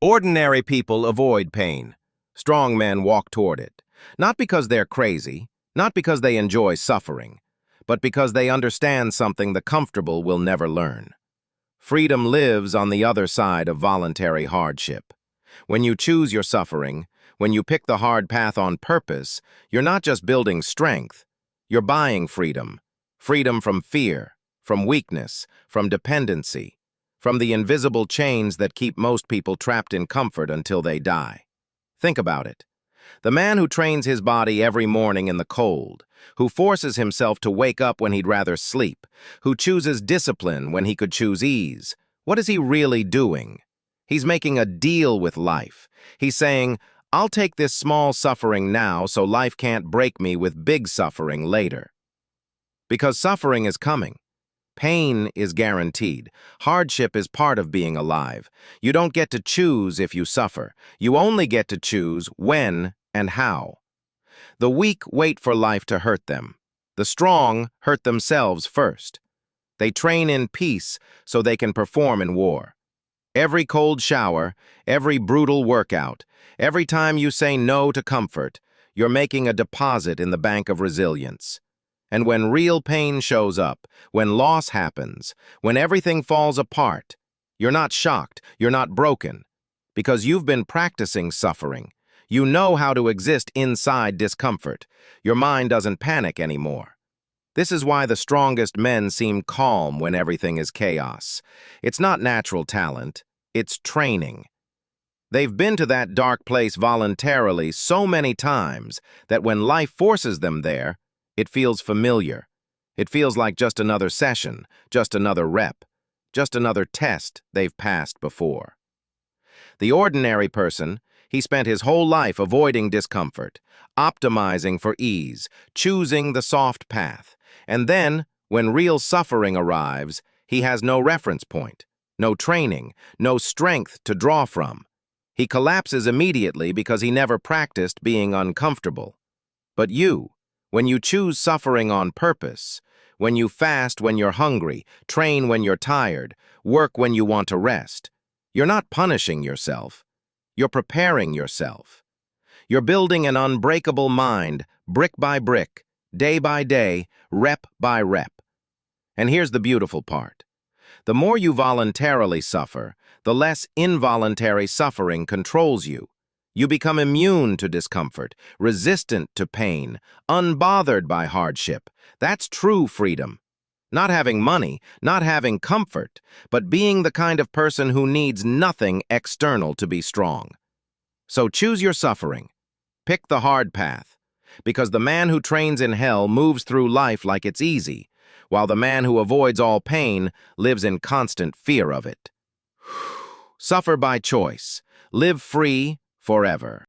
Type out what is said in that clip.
Ordinary people avoid pain. Strong men walk toward it. Not because they're crazy, not because they enjoy suffering, but because they understand something the comfortable will never learn. Freedom lives on the other side of voluntary hardship. When you choose your suffering, when you pick the hard path on purpose, you're not just building strength, you're buying freedom. Freedom from fear, from weakness, from dependency, from the invisible chains that keep most people trapped in comfort until they die. Think about it. The man who trains his body every morning in the cold, who forces himself to wake up when he'd rather sleep, who chooses discipline when he could choose ease, what is he really doing? He's making a deal with life. He's saying, I'll take this small suffering now so life can't break me with big suffering later. Because suffering is coming. Pain is guaranteed. Hardship is part of being alive. You don't get to choose if you suffer. You only get to choose when and how. The weak wait for life to hurt them. The strong hurt themselves first. They train in peace so they can perform in war. Every cold shower, every brutal workout, every time you say no to comfort, you're making a deposit in the bank of resilience. And when real pain shows up, when loss happens, when everything falls apart, you're not shocked, you're not broken, because you've been practicing suffering. You know how to exist inside discomfort. Your mind doesn't panic anymore. This is why the strongest men seem calm when everything is chaos. It's not natural talent, it's training. They've been to that dark place voluntarily so many times that when life forces them there, it feels familiar. It feels like just another session, just another rep, just another test they've passed before. The ordinary person, he spent his whole life avoiding discomfort, optimizing for ease, choosing the soft path. And then, when real suffering arrives, he has no reference point, no training, no strength to draw from. He collapses immediately because he never practiced being uncomfortable. But you, when you choose suffering on purpose, when you fast when you're hungry, train when you're tired, work when you want to rest, you're not punishing yourself. You're preparing yourself. You're building an unbreakable mind, brick by brick, day by day, rep by rep. And here's the beautiful part. The more you voluntarily suffer, the less involuntary suffering controls you. You become immune to discomfort, resistant to pain, unbothered by hardship. That's true freedom. Not having money, not having comfort, but being the kind of person who needs nothing external to be strong. So choose your suffering. Pick the hard path. Because the man who trains in hell moves through life like it's easy, while the man who avoids all pain lives in constant fear of it. Suffer by choice. Live free forever.